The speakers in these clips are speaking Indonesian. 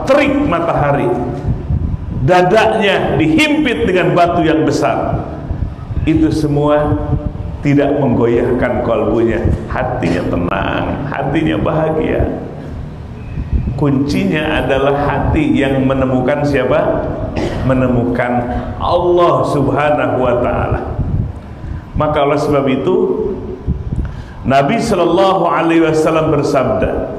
terik matahari, dadanya dihimpit dengan batu yang besar, itu semua tidak menggoyahkan kalbunya. Hatinya tenang, hatinya bahagia. Kuncinya adalah hati yang menemukan siapa? Menemukan Allah subhanahu wa ta'ala. Maka oleh sebab itu Nabi sallallahu alaihi wasallam bersabda,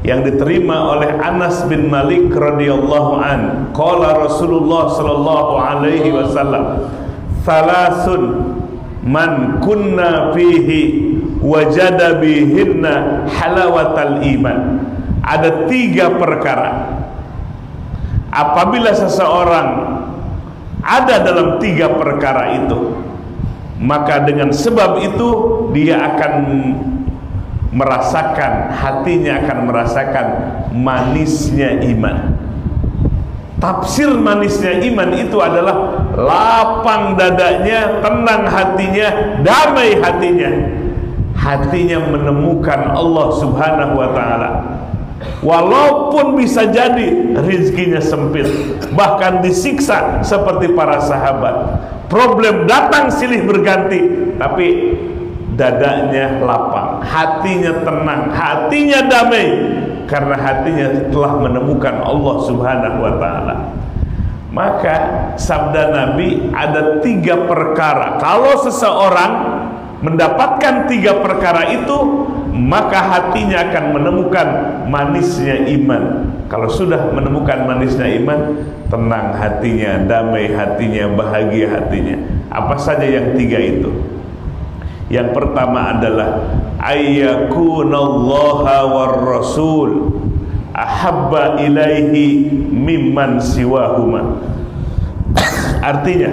yang diterima oleh Anas bin Malik radhiyallahu an, qala Rasulullah sallallahu alaihi wasallam, "Thalathun man kunna fihi wajada bihinna halawatal iman." Ada 3 perkara, apabila seseorang ada dalam 3 perkara itu, maka dengan sebab itu dia akan merasakan, hatinya akan merasakan manisnya iman. Tafsir manisnya iman itu adalah lapang dadanya, tenang hatinya, damai hatinya. Hatinya menemukan Allah subhanahu wa ta'ala. Walaupun bisa jadi rizkinya sempit, bahkan disiksa seperti para sahabat, problem datang silih berganti, tapi dadanya lapang, hatinya tenang, hatinya damai, karena hatinya telah menemukan Allah subhanahu wa ta'ala. Maka sabda Nabi, ada 3 perkara, kalau seseorang mendapatkan 3 perkara itu, maka hatinya akan menemukan manisnya iman. Kalau sudah menemukan manisnya iman, tenang hatinya, damai hatinya, bahagia hatinya. Apa saja yang 3 itu? Yang pertama adalah ayyakunallaha war rasul ahabba ilaihi mimman siwahuma. Artinya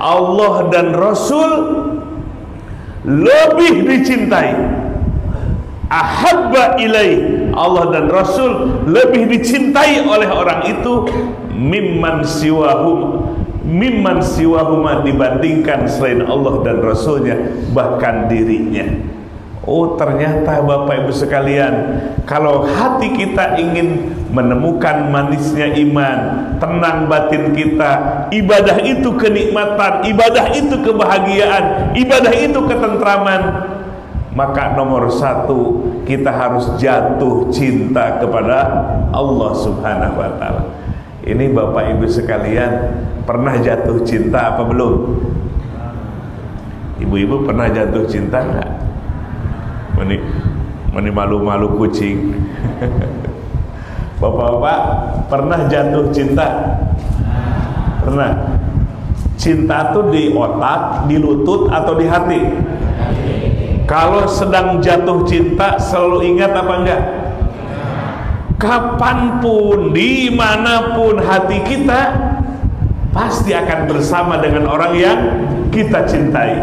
Allah dan Rasul lebih dicintai. Ahabba ilaihi, Allah dan Rasul lebih dicintai oleh orang itu mimman siwahuma, dibandingkan selain Allah dan Rasulnya, bahkan dirinya. Oh, ternyata Bapak Ibu sekalian, kalau hati kita ingin menemukan manisnya iman, tenang batin kita, ibadah itu kenikmatan, ibadah itu kebahagiaan, ibadah itu ketentraman, maka nomor 1 kita harus jatuh cinta kepada Allah subhanahu wa ta'ala. Ini Bapak Ibu sekalian, pernah jatuh cinta apa belum? Ibu-ibu pernah jatuh cinta enggak? Meni malu-malu kucing. Bapak-bapak pernah jatuh cinta? Pernah. Cinta tuh di otak, di lutut, atau di hati? Kalau sedang jatuh cinta selalu ingat apa enggak? Kapanpun, dimanapun hati kita pasti akan bersama dengan orang yang kita cintai.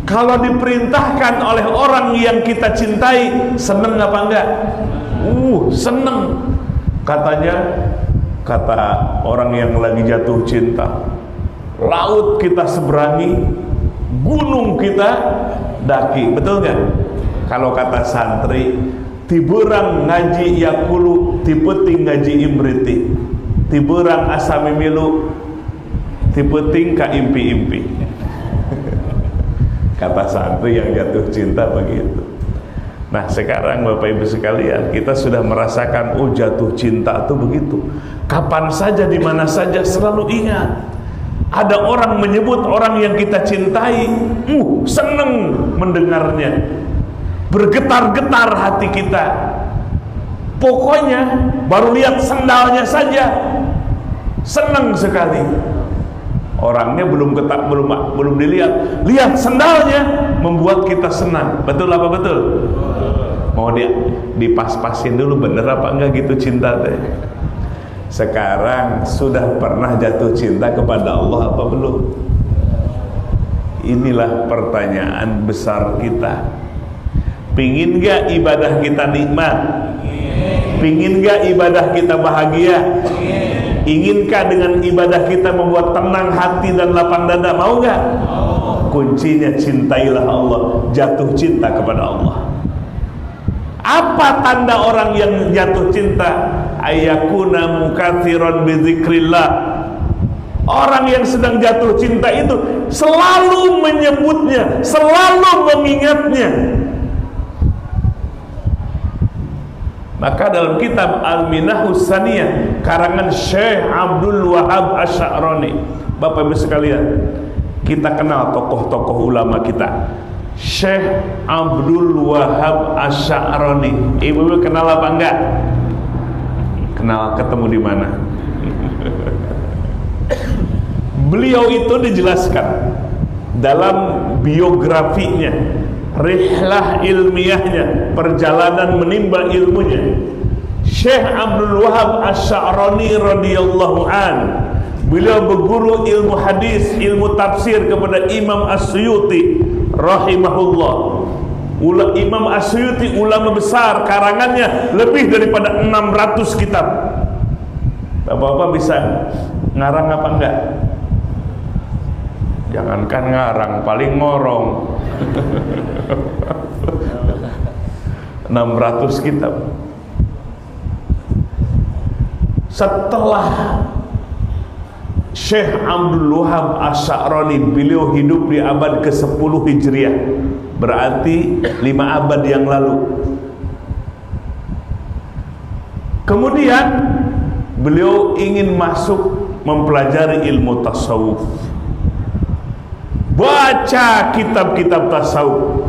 Kalau diperintahkan oleh orang yang kita cintai, seneng apa enggak? Seneng. Katanya, kata orang yang lagi jatuh cinta, laut kita seberangi, gunung kita daki. Betul nggak? Kalau kata santri, tiberang ngaji yakulu, tipeting ngaji imriti, tiberang asami milu, tipeting ka impi-impi. Kata santri yang jatuh cinta begitu. Nah sekarang Bapak Ibu sekalian, kita sudah merasakan jatuh cinta itu begitu. Kapan saja, di mana saja selalu ingat. Ada orang menyebut orang yang kita cintai, seneng mendengarnya, bergetar-getar hati kita. Pokoknya baru lihat sendalnya saja seneng sekali. Orangnya belum dilihat, lihat sendalnya membuat kita senang. Betul apa betul? Mau dia dipas-pasin dulu, bener apa enggak gitu cinta teh. Sekarang sudah pernah jatuh cinta kepada Allah apa belum? Inilah pertanyaan besar kita. Pingin gak ibadah kita nikmat? Pingin gak ibadah kita bahagia? Inginkah dengan ibadah kita membuat tenang hati dan lapang dada? Mau gak? Kuncinya cintailah Allah, jatuh cinta kepada Allah. Apa tanda orang yang jatuh cinta? Ayakuna mukatsiran bizikrillah. Orang yang sedang jatuh cinta itu selalu menyebutnya, selalu mengingatnya. Maka dalam kitab Al-Minahus Saniyah karangan Syekh Abdul Wahab Asy'arani, Bapak Ibu sekalian, kita kenal tokoh-tokoh ulama kita. Syekh Abdul Wahab Asy'arani, Ibu kenal apa enggak? Kenal, ketemu di mana? Beliau itu dijelaskan dalam biografinya, rihlah ilmiahnya, perjalanan menimba ilmunya. Syekh Abdul Wahab Asy'arani radhiyallahu an, beliau berguru ilmu hadis, ilmu tafsir kepada Imam As-Suyuti rahimahullah. Imam As-Suyuti ulama besar, karangannya lebih daripada 600 kitab. Bapak-bapak bisa ngarang apa enggak? Jangankan ngarang, paling ngorong. 600 kitab. Setelah Syekh Abdul Wahab Asy'arani, beliau hidup di abad ke-10 Hijriah, berarti 5 abad yang lalu. Kemudian beliau ingin masuk mempelajari ilmu tasawuf. Baca kitab-kitab tasawuf.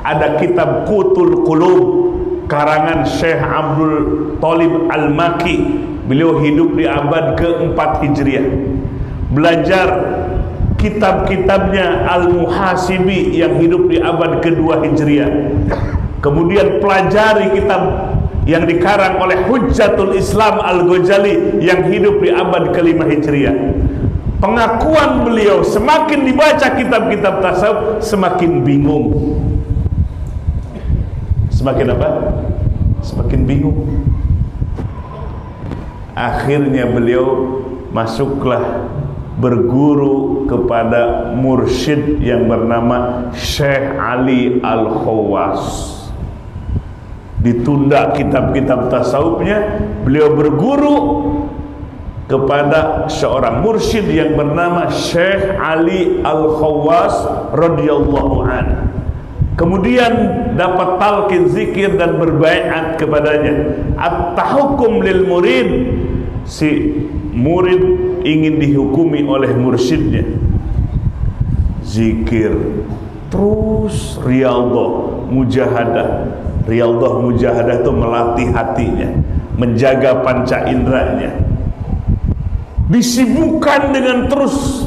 Ada kitab Qutul Qulub karangan Syekh Abdul Thalib Al-Maki, beliau hidup di abad ke-4 Hijriah. Belajar kitab-kitabnya Al-Muhasibi yang hidup di abad ke-2 Hijriah. Kemudian pelajari kitab yang dikarang oleh Hujjatul Islam Al-Ghazali yang hidup di abad ke-5 Hijriah. Pengakuan beliau, semakin dibaca kitab-kitab tasawuf semakin bingung. Semakin apa? Semakin bingung. Akhirnya beliau masuklah berguru kepada mursyid yang bernama Syekh Ali Al-Khawas. Ditunda kitab-kitab tasawufnya, beliau berguru kepada seorang mursyid yang bernama Syekh Ali Al-Khawas radhiyallahu anhu. Kemudian dapat talqin zikir dan berbaiat kepadanya. At-tahukum lil murid, si murid ingin dihukumi oleh mursyidnya. Zikir terus, riyadhah, mujahadah. Riyadhah mujahadah itu melatih hatinya, menjaga panca inderanya. Disibukkan dengan terus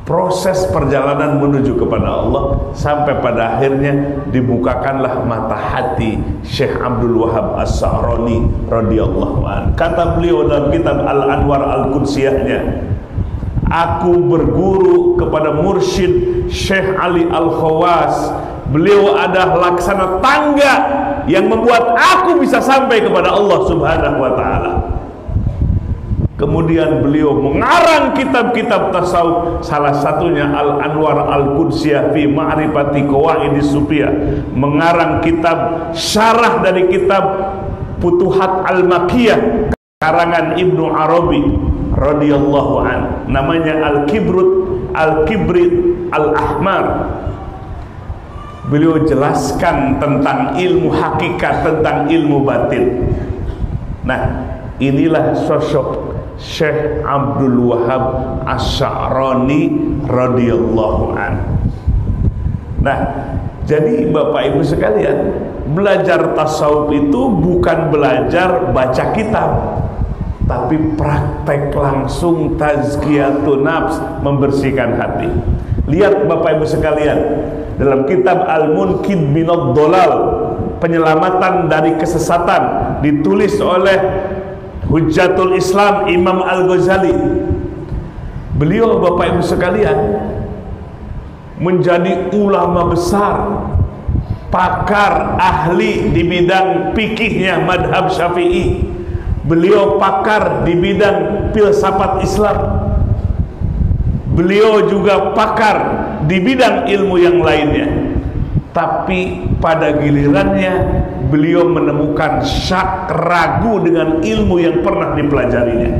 proses perjalanan menuju kepada Allah, sampai pada akhirnya dibukakanlah mata hati Syekh Abdul Wahab Asy'arani radhiyallahu anhu. Kata beliau dalam kitab Al-Anwar Al-Qudsiyahnya, aku berguru kepada mursyid Syekh Ali Al-Khawas. Beliau adalah laksana tangga yang membuat aku bisa sampai kepada Allah Subhanahu wa taala. Kemudian beliau mengarang kitab-kitab tasawuf, salah satunya Al-Anwar Al-Qudsiyah fi Ma'rifati Qawaidis Sufiyah, mengarang kitab syarah dari kitab Futuhat Al-Makkiyah karangan Ibnu Arabi radhiyallahu an, namanya Al-Kibrit Al-Ahmar. Beliau jelaskan tentang ilmu hakikat, tentang ilmu batin. Nah, inilah sosok Syekh Abdul Wahab Asy'arani radhiyallahu anhu. Nah, jadi Bapak Ibu sekalian, belajar tasawuf itu bukan belajar baca kitab, tapi praktek langsung tazkiyatun nafs, membersihkan hati. Lihat Bapak Ibu sekalian, dalam kitab Al-Munqidh minadh Dhalal, penyelamatan dari kesesatan, ditulis oleh Hujjatul Islam Imam Al-Ghazali. Beliau Bapak Ibu sekalian menjadi ulama besar, pakar ahli di bidang fikihnya madhab Syafi'i. Beliau pakar di bidang filsafat Islam. Beliau juga pakar di bidang ilmu yang lainnya. Tapi pada gilirannya beliau menemukan syak ragu dengan ilmu yang pernah dipelajarinya.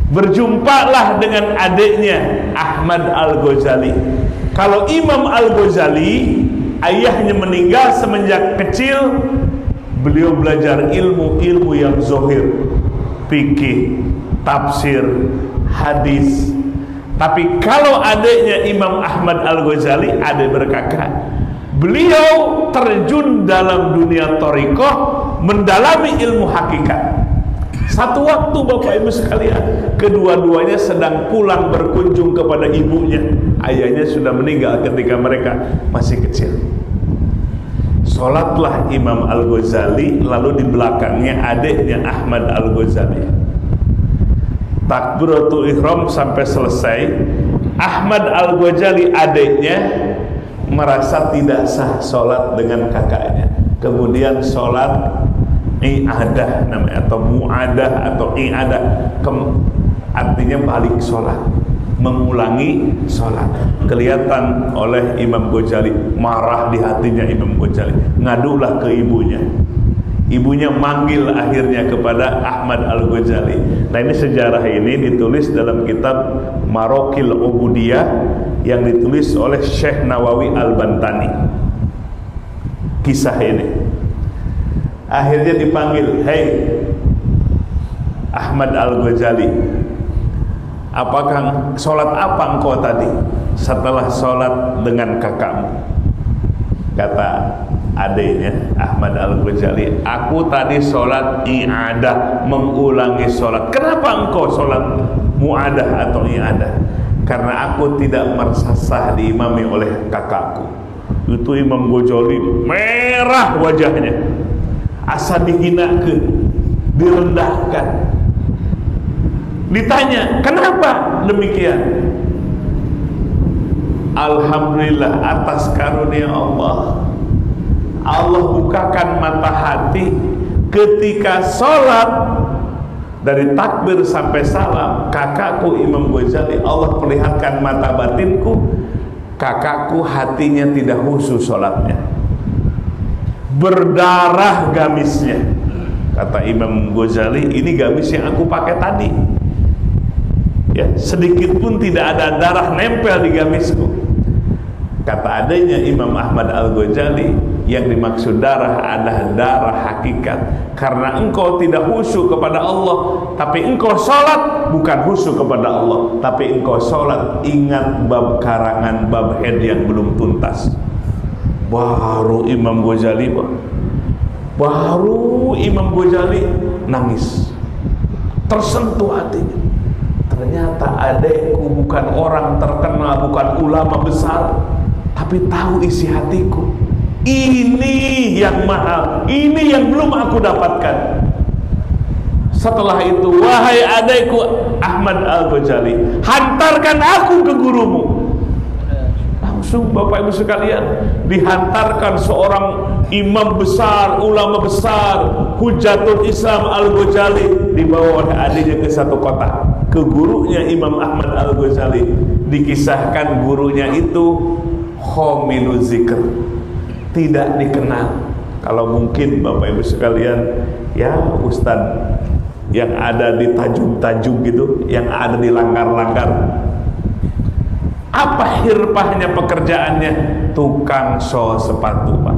Berjumpalah dengan adiknya Ahmad Al-Ghazali. Kalau Imam Al-Ghazali ayahnya meninggal semenjak kecil, beliau belajar ilmu-ilmu yang zahir, fikih, tafsir, hadis. Tapi kalau adiknya Imam Ahmad Al-Ghazali, adik berkakak, beliau terjun dalam dunia thariqah, mendalami ilmu hakikat. Satu waktu Bapak Ibu sekalian, kedua-duanya sedang pulang berkunjung kepada ibunya. Ayahnya sudah meninggal ketika mereka masih kecil. Sholatlah Imam Al-Ghazali, lalu di belakangnya adiknya Ahmad Al-Ghazali. Takbiratul ihram sampai selesai, Ahmad Al-Ghazali adiknya merasa tidak sah sholat dengan kakaknya. Kemudian sholat i'adah namanya, atau mu'adah atau i'adah, artinya balik sholat, mengulangi sholat. Kelihatan oleh Imam Ghazali, marah di hatinya Imam Ghazali, ngadulah ke ibunya. Ibunya manggil akhirnya kepada Ahmad Al-Ghazali. Nah, ini sejarah ini ditulis dalam kitab Marokil Ubudiyah yang ditulis oleh Syekh Nawawi Al-Bantani. Kisah ini akhirnya dipanggil, "Hei Ahmad Al-Ghazali, apakah sholat apa engkau tadi setelah sholat dengan kakakmu?" Kata adiknya Ahmad Al-Ghazali, "Aku tadi sholat i'adah, mengulangi sholat." "Kenapa engkau sholat mu'adah atau i'adah?" "Karena aku tidak merasa sah diimami oleh kakakku." Itu Imam Ghazali merah wajahnya, asa dihinakan, direndahkan. Ditanya, "Kenapa demikian?" "Alhamdulillah atas karunia Allah, Allah bukakan mata hati ketika sholat dari takbir sampai salam. Kakakku Imam Ghazali, Allah perlihatkan mata batinku, kakakku hatinya tidak khusyuk sholatnya, berdarah gamisnya." Kata Imam Ghazali, "Ini gamis yang aku pakai tadi, ya, sedikit pun tidak ada darah nempel di gamisku." Kata adanya Imam Ahmad Al-Ghazali, yang dimaksud darah adalah darah hakikat. Karena engkau tidak khusyuk kepada Allah, tapi engkau sholat bukan khusyuk kepada Allah, tapi engkau sholat ingat bab karangan, bab head yang belum tuntas. Baru Imam Ghazali nangis, tersentuh hatinya. Ternyata adekku bukan orang terkenal, bukan ulama besar, tapi tahu isi hatiku. Ini yang mahal, ini yang belum aku dapatkan. Setelah itu, "Wahai adekku Ahmad Al-Ghazali, hantarkan aku ke gurumu." Langsung Bapak Ibu sekalian, dihantarkan seorang imam besar, ulama besar, Hujatul Islam Al-Ghazali, dibawa oleh adiknya ke satu kota, ke gurunya Imam Ahmad Al-Ghazali. Dikisahkan gurunya itu khomilu zikr, tidak dikenal. Kalau mungkin Bapak Ibu sekalian, ya ustadz yang ada di tajum-tajum gitu, yang ada di langgar-langgar, apa hirpahnya, pekerjaannya? Tukang sol sepatu, Pak.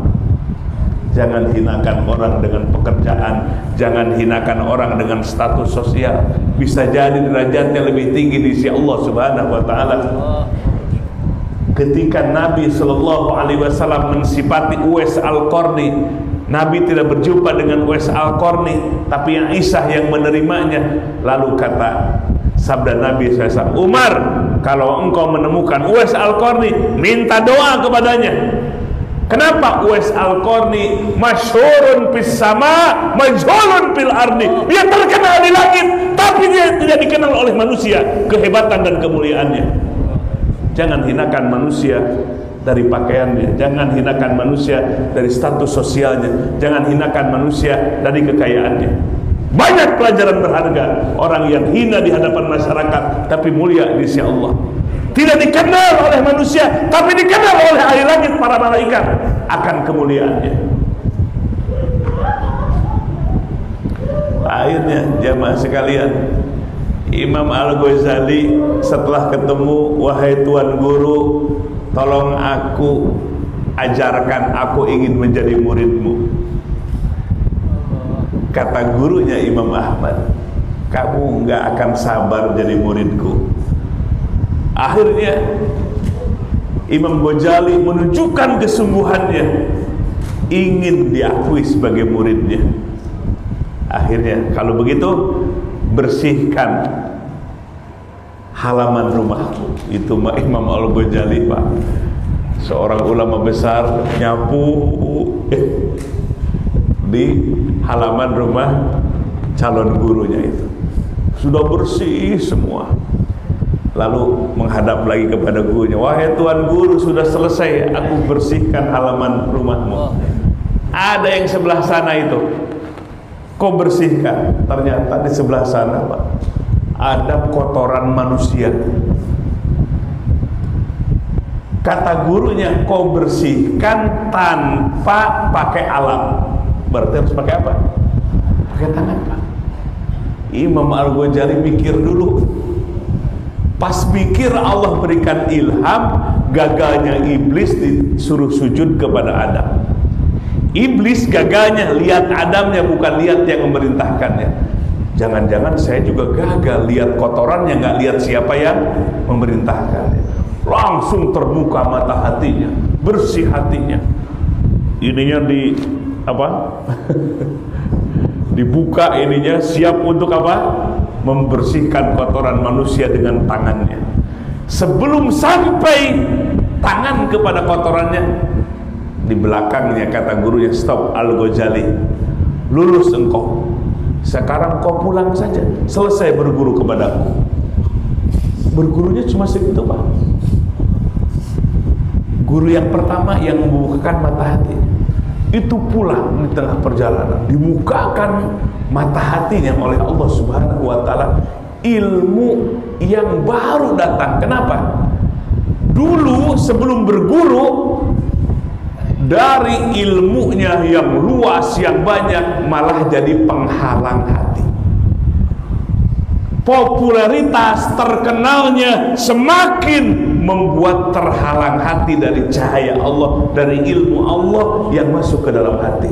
Jangan hinakan orang dengan pekerjaan, jangan hinakan orang dengan status sosial. Bisa jadi derajatnya lebih tinggi di sisi Allah Subhanahu wa taala. Ketika Nabi Shallallahu alaihi wasallam mensifati Uwais Al-Qarni, Nabi tidak berjumpa dengan Uwais Al-Qarni, tapi yang Aisyah yang menerimanya. Lalu kata sabda Nabi SAW, "Umar, kalau engkau menemukan Uwais Al-Qarni, minta doa kepadanya." Kenapa? Uwais Al-Qarni masyhurun fis sama, majhulun fil ardi. Dia terkenal di langit, tapi dia tidak dikenal oleh manusia kehebatan dan kemuliaannya. Jangan hinakan manusia dari pakaiannya, jangan hinakan manusia dari status sosialnya, jangan hinakan manusia dari kekayaannya. Banyak pelajaran berharga orang yang hina di hadapan masyarakat tapi mulia di sisi Allah. Tidak dikenal oleh manusia tapi dikenal oleh ahli langit, para malaikat akan kemuliaannya. Tanya jamaah sekalian, Imam Al-Ghazali setelah ketemu, wahai Tuan Guru, tolong aku ajarkan, aku ingin menjadi muridmu. Kata gurunya Imam Ahmad, kamu nggak akan sabar jadi muridku. Akhirnya Imam Ghazali menunjukkan kesungguhannya, ingin diakui sebagai muridnya. Akhirnya, kalau begitu bersihkan halaman rumahku. Itu Imam Al-Ghazali, Pak, seorang ulama besar, nyapu di halaman rumah calon gurunya itu. Sudah bersih semua. Lalu menghadap lagi kepada gurunya, wahai Tuan Guru, sudah selesai aku bersihkan halaman rumahmu. Ada yang sebelah sana itu, kau bersihkan. Ternyata di sebelah sana, Pak, ada kotoran manusia. Kata gurunya, kau bersihkan tanpa pakai alat. Berarti harus pakai apa? Pakai tangan, Pak. Imam Al-Ghazali mikir dulu. Pas mikir, Allah berikan ilham, gagalnya iblis disuruh sujud kepada Adam. Iblis gagalnya lihat Adamnya, bukan lihat yang memerintahkannya. Jangan-jangan saya juga gagal lihat kotorannya, nggak lihat siapa yang memerintahkannya. Langsung terbuka mata hatinya, bersih hatinya. Ininya di apa? Dibuka ininya, siap untuk apa? Membersihkan kotoran manusia dengan tangannya. Sebelum sampai tangan kepada kotorannya, di belakangnya kata gurunya, stop Al-Ghazali, lulus engkau, sekarang kau pulang saja, selesai berguru kepadaku. Bergurunya cuma segitu, Pak. Guru yang pertama yang membukakan mata hati itu pulang di tengah perjalanan, dibukakan mata hatinya oleh Allah Subhanahu wa Ta'ala, ilmu yang baru datang. Kenapa? Dulu sebelum berguru, dari ilmunya yang luas, yang banyak, malah jadi penghalang hati. Popularitas terkenalnya semakin membuat terhalang hati dari cahaya Allah, dari ilmu Allah yang masuk ke dalam hati.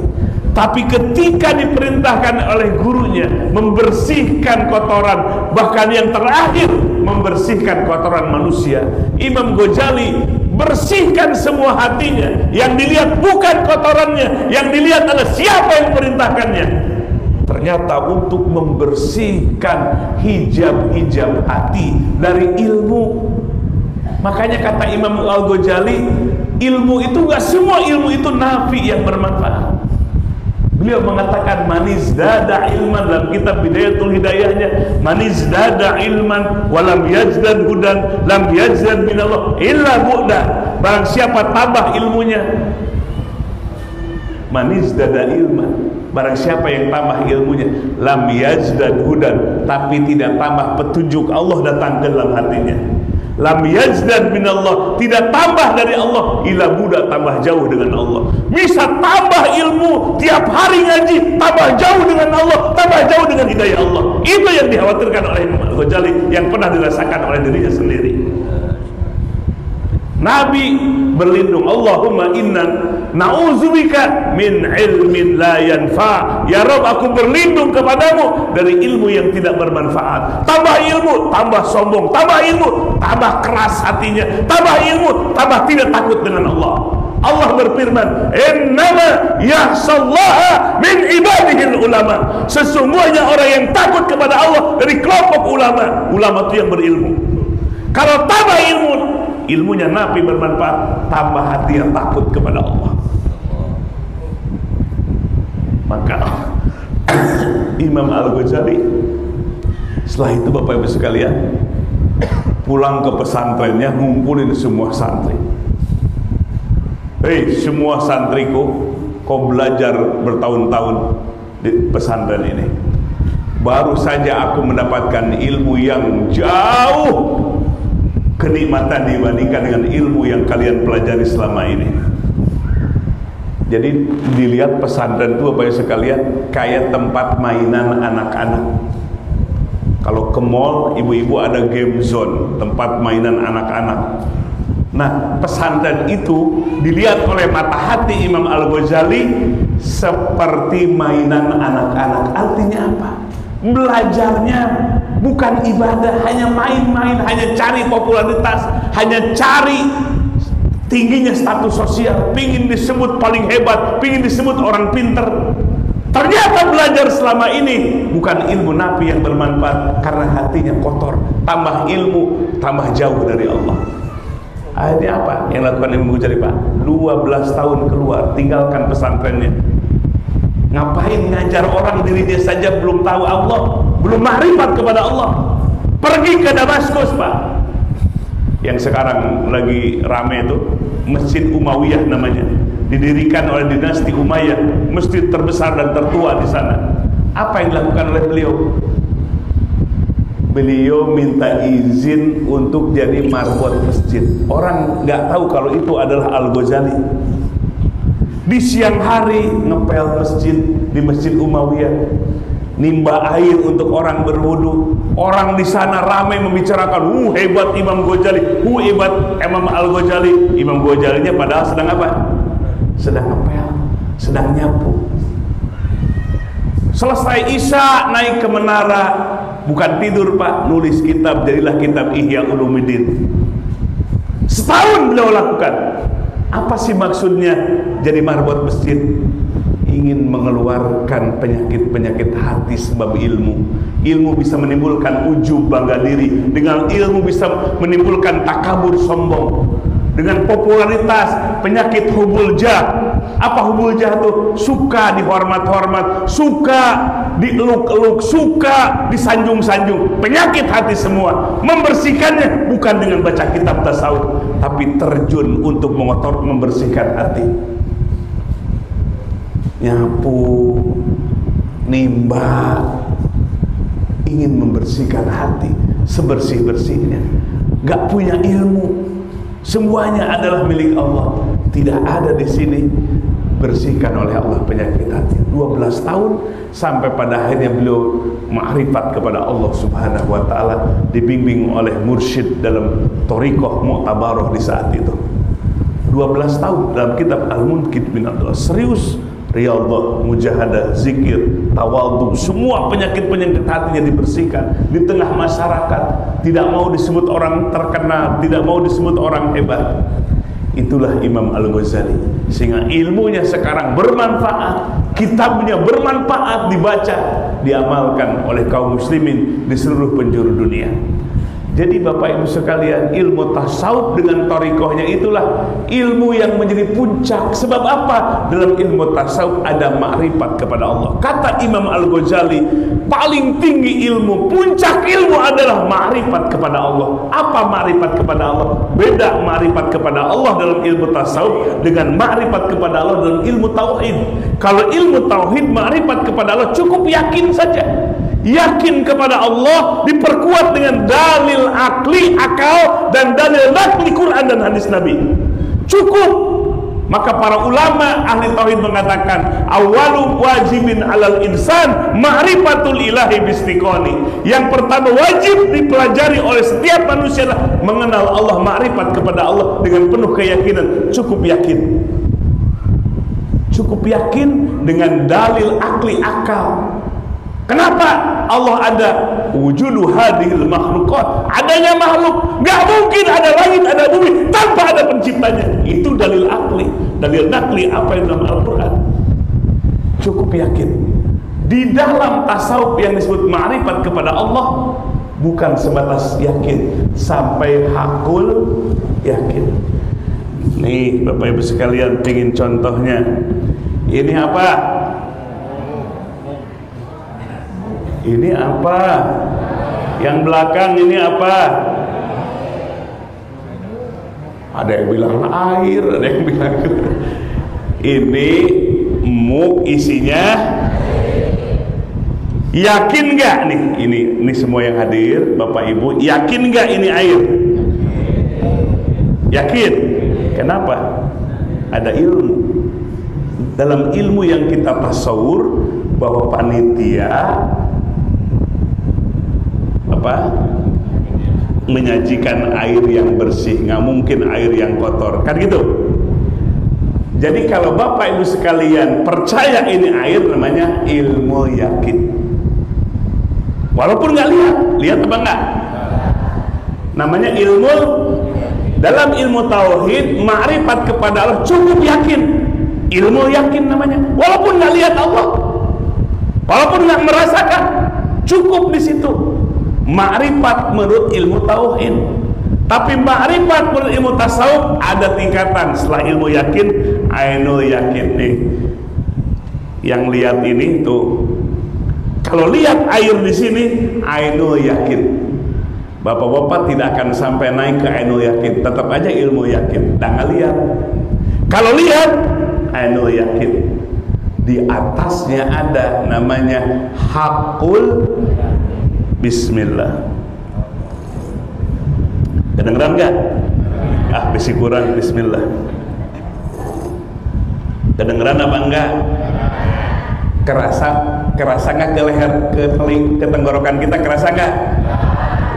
Tapi ketika diperintahkan oleh gurunya membersihkan kotoran, bahkan yang terakhir membersihkan kotoran manusia, Imam Ghazali bersihkan semua hatinya. Yang dilihat bukan kotorannya, yang dilihat adalah siapa yang perintahkannya. Ternyata untuk membersihkan hijab-hijab hati dari ilmu. Makanya kata Imam Al-Ghazali, ilmu itu gak semua ilmu itu nafi yang bermanfaat. Beliau mengatakan, manizdada ilman, dalam kitab Bidayatul Hidayahnya, manizdada ilman walam yazdad hudan lam yazdad minallah illa bu'da. Barang siapa tambah ilmunya, manizdada ilman, barang siapa yang tambah ilmunya, lam yazdad hudan, tapi tidak tambah petunjuk Allah datang ke dalam hatinya. Lam yazdad minallah, tidak tambah dari Allah, ila buda, tambah jauh dengan Allah. Bisa tambah ilmu, tiap hari ngaji, tambah jauh dengan Allah, tambah jauh dengan hidayah Allah. Itu yang dikhawatirkan oleh Imam Al-Ghazali, yang pernah dirasakan oleh dirinya sendiri. Nabi berlindung, Allahumma inna na'udzubika min ilmin la yanfa. Ya Rabb, aku berlindung kepadamu dari ilmu yang tidak bermanfaat. Tambah ilmu, tambah sombong. Tambah ilmu, tambah keras hatinya. Tambah ilmu, tambah tidak takut dengan Allah. Allah berfirman, innama yakhshallaha min ibadihil ulama. Sesungguhnya orang yang takut kepada Allah dari kelompok ulama. Ulama itu yang berilmu. Kalau tambah ilmu, ilmunya nafi bermanfaat, tambah hati yang takut kepada Allah. Maka Imam Al-Ghazali setelah itu, Bapak Ibu sekalian, pulang ke pesantrennya, ngumpulin semua santri. Hei semua santriku, kau belajar bertahun-tahun di pesantren ini. Baru saja aku mendapatkan ilmu yang jauh kenikmatan dibandingkan dengan ilmu yang kalian pelajari selama ini. Jadi dilihat pesantren itu Bapak Ibu sekalian kayak tempat mainan anak-anak. Kalau ke mall, ibu-ibu ada game zone, tempat mainan anak-anak. Nah, pesantren itu dilihat oleh mata hati Imam Al-Ghazali seperti mainan anak-anak. Artinya apa? Belajarnya bukan ibadah, hanya main-main, hanya cari popularitas, hanya cari tingginya status sosial, pingin disebut paling hebat, pingin disebut orang pinter. Ternyata belajar selama ini bukan ilmu nafi yang bermanfaat, karena hatinya kotor. Tambah ilmu, tambah jauh dari Allah. Akhirnya apa yang lakukan Imam Ghazali, Pak? 12 tahun keluar, tinggalkan pesantrennya. Ngapain ngajar orang, dirinya saja belum tahu Allah, belum makrifat kepada Allah. Pergi ke Damaskus, Pak. Yang sekarang lagi rame itu Masjid Umayyah namanya, didirikan oleh dinasti Umayyah, masjid terbesar dan tertua di sana. Apa yang dilakukan oleh beliau? Beliau minta izin untuk jadi marbot masjid. Orang nggak tahu kalau itu adalah Al-Ghazali. Di siang hari ngepel masjid di Masjid Umayyah, nimba air untuk orang berwudu. Orang di sana ramai membicarakan, hebat Imam Ghazali, hebat Imam Al-Ghazali. Imam Ghazalinya padahal sedang apa? Sedang ngepel, sedang nyapu. Selesai Isya naik ke menara, bukan tidur Pak, nulis kitab, jadilah kitab Ihya Ulumuddin. Setahun beliau lakukan. Apa sih maksudnya jadi marbot masjid? Ingin mengeluarkan penyakit-penyakit hati sebab ilmu. Ilmu bisa menimbulkan ujub, bangga diri. Dengan ilmu bisa menimbulkan takabur, sombong. Dengan popularitas, penyakit hubul jah. Apa hubul jah itu? Suka dihormat-hormat, suka dieluk-eluk, suka disanjung-sanjung. Penyakit hati semua. Membersihkannya bukan dengan baca kitab tasawuf, tapi terjun untuk mengotor, membersihkan hati. Nyapu, nimba, ingin membersihkan hati sebersih-bersihnya. Gak punya ilmu, semuanya adalah milik Allah. Tidak ada di sini. Bersihkan oleh Allah penyakit hati. 12 tahun sampai pada akhirnya beliau ma'rifat kepada Allah Subhanahu wa taala, dibimbing oleh mursyid dalam thariqah mu'tabarah di saat itu. 12 tahun dalam kitab Al-Munqidh bin Abdullah. Serius, riyadhah, mujahadah, zikir, tawadhu, semua penyakit-penyakit hatinya dibersihkan di tengah masyarakat. Tidak mau disebut orang terkenal, tidak mau disebut orang hebat. Itulah Imam Al-Ghazali. Sehingga ilmunya sekarang bermanfaat, kitabnya bermanfaat, dibaca, diamalkan oleh kaum muslimin di seluruh penjuru dunia. Jadi Bapak Ibu sekalian, ilmu tasawuf dengan thariqahnya itulah ilmu yang menjadi puncak. Sebab apa? Dalam ilmu tasawuf ada makrifat kepada Allah. Kata Imam Al-Ghazali, paling tinggi ilmu, puncak ilmu adalah makrifat kepada Allah. Apa makrifat kepada Allah? Beda makrifat kepada Allah dalam ilmu tasawuf dengan makrifat kepada Allah dalam ilmu tauhid. Kalau ilmu tauhid, makrifat kepada Allah cukup yakin saja. Yakin kepada Allah diperkuat dengan dalil akli, akal, dan dalil nakli Quran dan hadis Nabi. Cukup. Maka para ulama ahli tauhid mengatakan, awalu wajibin alal insan ma'rifatul ilahi bistiqoni. Yang pertama wajib dipelajari oleh setiap manusia adalah mengenal Allah, ma'rifat kepada Allah dengan penuh keyakinan. Cukup yakin. Cukup yakin dengan dalil akli, akal. Kenapa Allah ada? Wujudu hadhil makhluqat, adanya makhluk. Gak mungkin ada langit, ada bumi tanpa ada penciptanya. Itu dalil akli, dalil nakli apa yang dalam Al-Quran. Cukup yakin. Di dalam tasawuf yang disebut ma'rifat kepada Allah, bukan sebatas yakin, sampai hakul yakin. Nih Bapak Ibu sekalian, ingin contohnya. Ini apa? Ini apa? Yang belakang ini apa? Ada yang bilang air, ada yang bilang ini muk isinya. Yakin nggak nih? Ini semua yang hadir, Bapak Ibu, yakin nggak ini air? Yakin? Kenapa? Ada ilmu. dalam ilmu yang kita tasawur bahwa panitia menyajikan air yang bersih, nggak mungkin air yang kotor, kan gitu. Jadi kalau Bapak Ibu sekalian percaya ini air, namanya ilmu yakin. Walaupun nggak lihat apa enggak? Namanya ilmu. Dalam ilmu tauhid, ma'rifat kepada Allah cukup yakin. Ilmu yakin namanya. Walaupun nggak lihat Allah, walaupun nggak merasakan, cukup di situ. Ma'rifat menurut ilmu tauhid. Tapi ma'rifat menurut ilmu tasawuf ada tingkatan. Setelah ilmu yakin, ainul yakin nih. Yang lihat ini tuh, kalau lihat air di sini, ainul yakin. Bapak-bapak tidak akan sampai naik ke ainul yakin, tetap aja ilmu yakin. Jangan lihat. Kalau lihat, ainul yakin. Di atasnya ada namanya hakul bismillah. Kedengeran gak? Bisi kurang bismillah. Kedengeran apa enggak? Kerasa nggak ke leher, ke tenggorokan kita, kerasa nggak?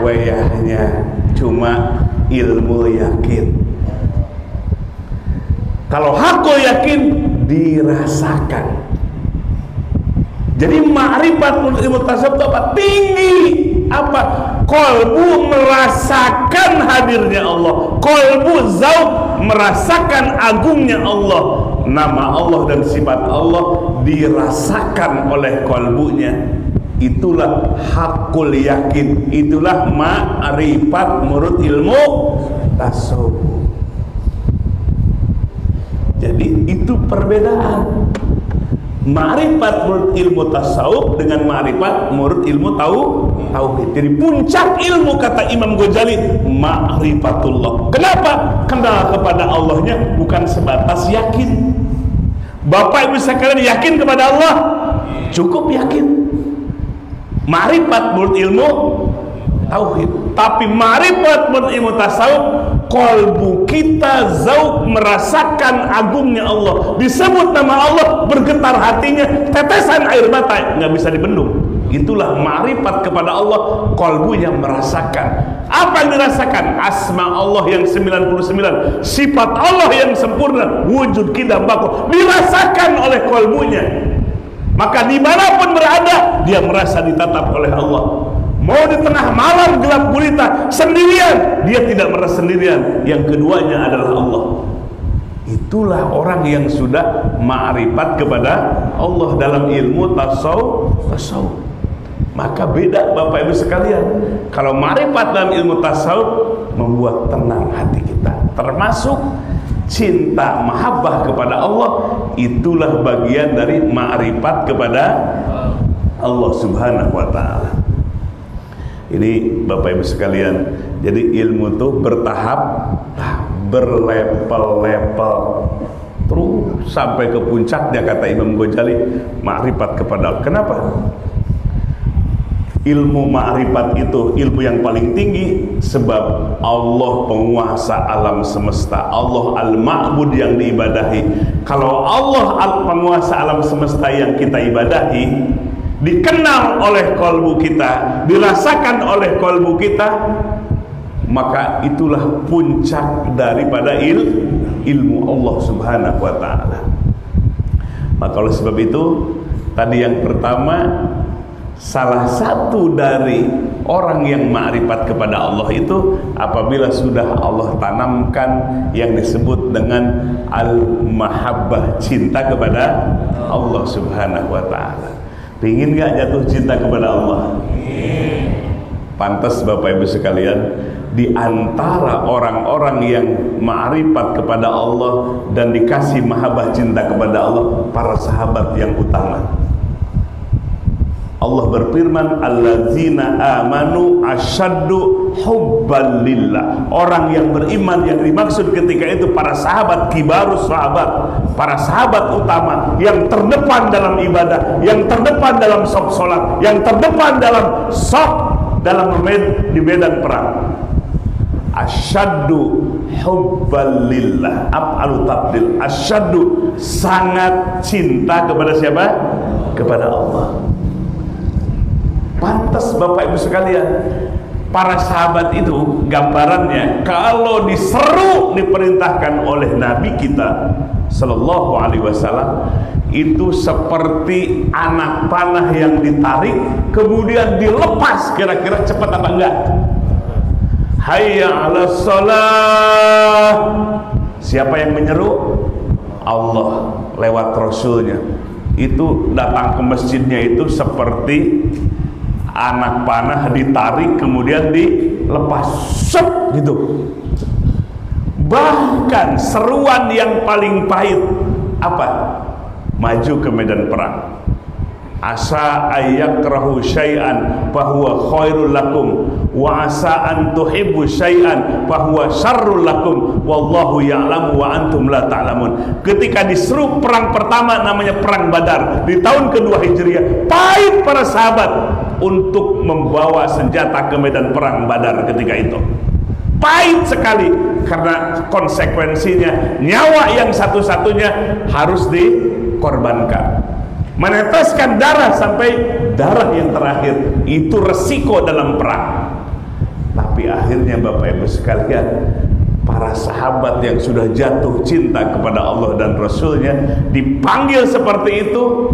Wayahnya cuma ilmu yakin. Kalau hakul yakin dirasakan. Jadi ma'rifat menurut ilmu tasawuf itu apa? Tinggi. Apa? Kolbu merasakan hadirnya Allah. Kolbu zauq merasakan agungnya Allah. Nama Allah dan sifat Allah dirasakan oleh kolbunya. Itulah hakul yakin. Itulah ma'rifat menurut ilmu tasawuf. Jadi itu perbedaan. Ma'rifat menurut ilmu tasawuf dengan ma'rifat menurut ilmu tauhid. Jadi puncak ilmu, kata Imam Ghazali, ma'rifatullah. Kenapa? Kenal kepada Allahnya bukan sebatas yakin. Bapak Ibu sekalian yakin kepada Allah? Cukup yakin. Ma'rifat menurut ilmu tauhid. Tapi ma'rifat menurut ilmu tasawuf, kolbu kita zauq merasakan agungnya Allah. Disebut nama Allah, bergetar hatinya, tetesan air mata nggak bisa dibendung. Itulah ma'rifat kepada Allah, kolbunya merasakan. Apa yang dirasakan? Asma Allah yang 99, sifat Allah yang sempurna, wujud kidam bako, dirasakan oleh kolbunya. Maka dimanapun berada, dia merasa ditatap oleh Allah. Mau di tengah malam gelap gulita sendirian, dia tidak merasa sendirian. Yang keduanya adalah Allah. Itulah orang yang sudah ma'rifat kepada Allah dalam ilmu tasawuf. Maka beda Bapak Ibu sekalian. Kalau ma'rifat dalam ilmu tasawuf membuat tenang hati kita, termasuk cinta mahabbah kepada Allah. Itulah bagian dari ma'rifat kepada Allah Subhanahu wa ta'ala. Ini Bapak Ibu sekalian, jadi ilmu itu bertahap, berlevel-level, terus sampai ke puncaknya, kata Imam Ghazali, ma'rifat kepada Allah. Kenapa? Ilmu ma'rifat itu ilmu yang paling tinggi, sebab Allah penguasa alam semesta, Allah al-ma'bud yang diibadahi. Kalau Allah penguasa alam semesta yang kita ibadahi, dikenal oleh kolbu kita, dirasakan oleh kolbu kita, maka itulah puncak daripada ilmu Allah Subhanahu wa ta'ala. Maka oleh sebab itu, tadi yang pertama, salah satu dari orang yang ma'rifat kepada Allah itu apabila sudah Allah tanamkan yang disebut dengan al-mahabbah, cinta kepada Allah Subhanahu wa ta'ala. Pingin gak jatuh cinta kepada Allah? Pantas Bapak Ibu sekalian, di antara orang-orang yang ma'rifat kepada Allah dan dikasih mahabbah cinta kepada Allah, para sahabat yang utama. Allah berfirman, allazina amanu asyaddu hubban lillah. Orang yang beriman yang dimaksud ketika itu para sahabat kibarus sahabat, para sahabat utama yang terdepan dalam ibadah, yang terdepan dalam sok solat, yang terdepan dalam sok dalam di medan perang. asyaddu hubban lillah, af'alu tafdil, asyaddu sangat cinta kepada siapa? Kepada Allah. Pantas Bapak Ibu sekalian, para sahabat itu gambarannya kalau diseru, diperintahkan oleh Nabi kita Sallallahu Alaihi Wasallam, itu seperti anak panah yang ditarik kemudian dilepas. Kira-kira cepat apa enggak? Hayya 'alas shalah. Siapa yang menyeru? Allah lewat Rasulnya. Itu datang ke masjidnya itu seperti anak panah ditarik kemudian dilepas, sep gitu. Bahkan seruan yang paling pahit apa? Maju ke medan perang. Asa ayyakrahu syai'an fahuwa khairul lakum wa asa an tuhibbu syai'an fahuwa syarrul lakum wallahu ya'lamu wa antum la ta'lamun. Ketika diseru perang pertama namanya perang Badar di tahun kedua Hijriah, pahit para sahabat untuk membawa senjata ke medan perang Badar ketika itu. Pahit sekali karena konsekuensinya nyawa yang satu-satunya harus dikorbankan. Meneteskan darah sampai darah yang terakhir, itu resiko dalam perang. Tapi akhirnya Bapak Ibu sekalian, para sahabat yang sudah jatuh cinta kepada Allah dan Rasulnya dipanggil seperti itu,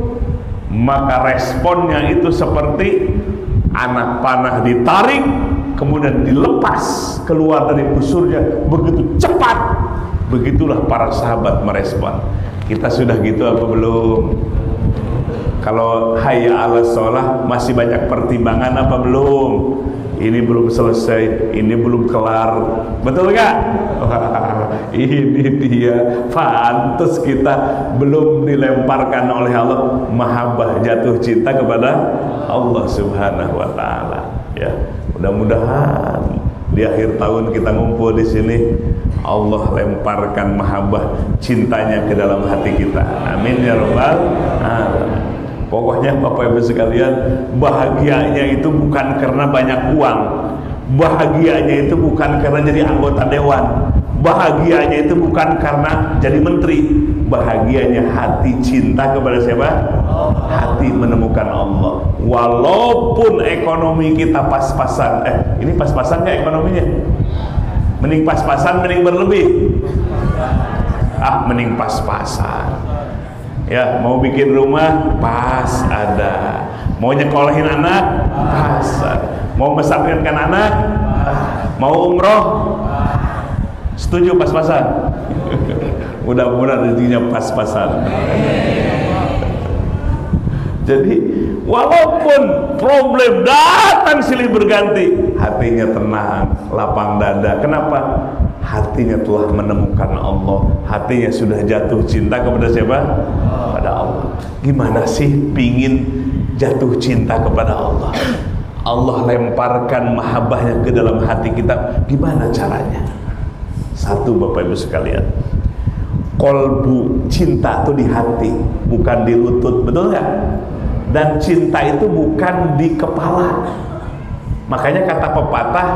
maka responnya itu seperti anak panah ditarik kemudian dilepas keluar dari busurnya begitu cepat. Begitulah para sahabat merespon. Kita sudah gitu apa belum? Kalau hayya 'alas shalah masih banyak pertimbangan apa belum? Ini belum selesai, ini belum kelar. Betul gak? Ini dia, pantas kita belum dilemparkan oleh Allah mahabbah, jatuh cinta kepada Allah Subhanahu wa taala. Ya, mudah-mudahan di akhir tahun kita ngumpul di sini, Allah lemparkan mahabbah cintanya ke dalam hati kita. Amin ya rabbal alamin. Pokoknya Bapak Ibu sekalian, bahagianya itu bukan karena banyak uang, bahagianya itu bukan karena jadi anggota dewan, bahagianya itu bukan karena jadi menteri, bahagianya hati cinta kepada siapa? Hati menemukan Allah. Walaupun ekonomi kita pas-pasan, ini pas-pasan nggak ekonominya? Mending pas-pasan, mending berlebih. Mending pas-pasan. Ya, mau bikin rumah pas ada, mau nyekolahin anak pas ada, mau mesakirkan anak, mau umroh, setuju pas-pasan. Mudah-mudahan rezekinya pas-pasan. Jadi walaupun problem datang silih berganti, hatinya tenang, lapang dada. Kenapa? Hatinya telah menemukan Allah, hatinya sudah jatuh cinta kepada siapa? Pada Allah. Gimana sih pingin jatuh cinta kepada Allah? Allah lemparkan mahabbahnya ke dalam hati kita. Gimana caranya? Satu, Bapak Ibu sekalian, kolbu, cinta itu di hati, bukan di lutut, betul nggak? Dan cinta itu bukan di kepala. Makanya kata pepatah,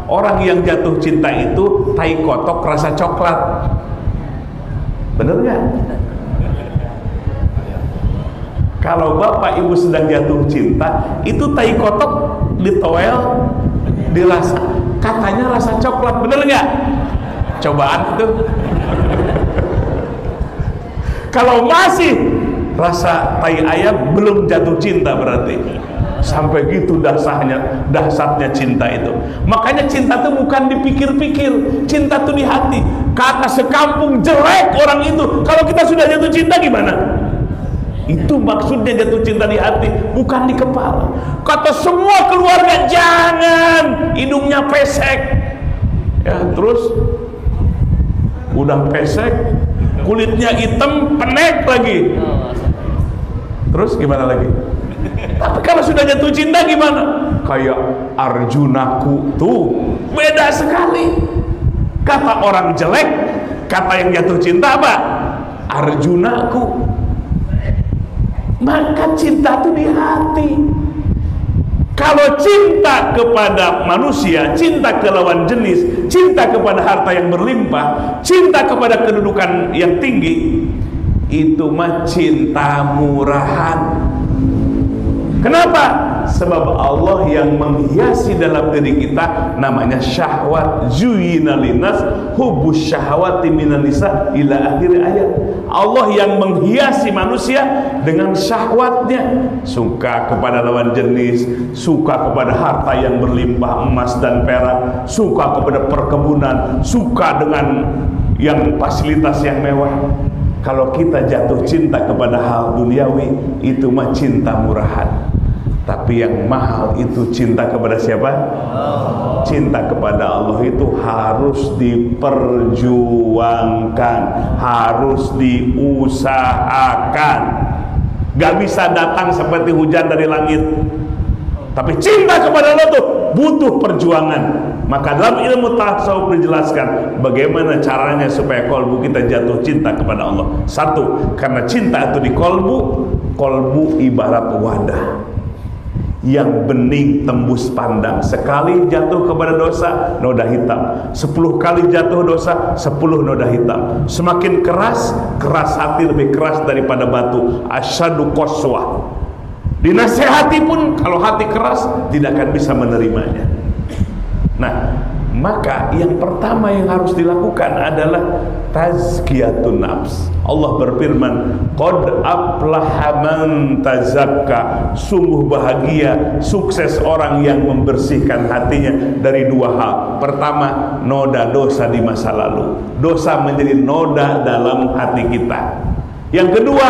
orang yang jatuh cinta itu tai kotok rasa coklat. Bener nggak? Kalau Bapak Ibu sedang jatuh cinta, itu tai kotok ditoel, dirasa, katanya rasa coklat. Bener nggak? Cobaan itu. Kalau masih rasa tai ayam, belum jatuh cinta berarti. Sampai gitu dahsyatnya cinta itu. Makanya cinta itu bukan dipikir-pikir, cinta itu di hati. Kata sekampung jelek orang itu, kalau kita sudah jatuh cinta gimana? Itu maksudnya jatuh cinta di hati, bukan di kepala. Kata semua keluarga, jangan, hidungnya pesek. Ya, terus udah pesek, kulitnya hitam, penek lagi. Terus gimana lagi? Tapi kalau sudah jatuh cinta gimana? Kayak Arjunaku tuh, beda sekali. Kata orang jelek, kata yang jatuh cinta apa? Arjunaku. Maka cinta itu di hati. Kalau cinta kepada manusia, cinta ke lawan jenis, cinta kepada harta yang berlimpah, cinta kepada kedudukan yang tinggi, itu mah cinta murahan. Kenapa? Sebab Allah yang menghiasi dalam diri kita namanya syahwat. Zuyina linnas hubbus syahwati minan nisa ila akhir ayat. Allah yang menghiasi manusia dengan syahwatnya, suka kepada lawan jenis, suka kepada harta yang berlimpah emas dan perak, suka kepada perkebunan, suka dengan yang fasilitas yang mewah. Kalau kita jatuh cinta kepada hal duniawi, itu mah cinta murahan. Tapi yang mahal itu cinta kepada siapa? Cinta kepada Allah itu harus diperjuangkan, harus diusahakan. Gak bisa datang seperti hujan dari langit. Tapi cinta kepada Allah itu butuh perjuangan. Maka dalam ilmu tasawuf dijelaskan bagaimana caranya supaya kolbu kita jatuh cinta kepada Allah. Satu, karena cinta itu di kolbu. Kolbu ibarat wadah yang bening tembus pandang. Sekali jatuh kepada dosa, noda hitam. 10 kali jatuh dosa, 10 noda hitam. Semakin keras, keras hati lebih keras daripada batu. Asyadu qaswah. Dinasehati pun kalau hati keras tidak akan bisa menerimanya. Nah, maka yang pertama yang harus dilakukan adalah tazkiyatun nafs. Allah berfirman, qad aflaha man tazakka. Sungguh bahagia, sukses orang yang membersihkan hatinya dari dua hal. Pertama, noda dosa di masa lalu. Dosa menjadi noda dalam hati kita. Yang kedua,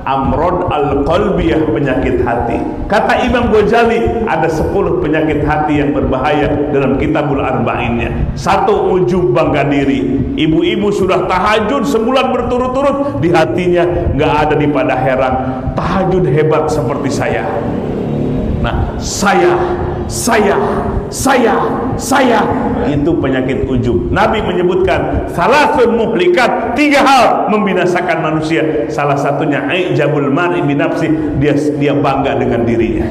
amrod al-qalbiyah, penyakit hati. Kata Imam Ghazali ada 10 penyakit hati yang berbahaya dalam kitabul arba'innya. 1, ujub, bangga diri. Ibu-ibu sudah tahajud sebulan berturut-turut, di hatinya nggak ada di pada heran tahajud hebat seperti saya. Nah, saya itu penyakit ujub. Nabi menyebutkan salasun muhlikat, 3 hal membinasakan manusia. Salah satunya ijabul mar'i binafsi, dia bangga dengan dirinya,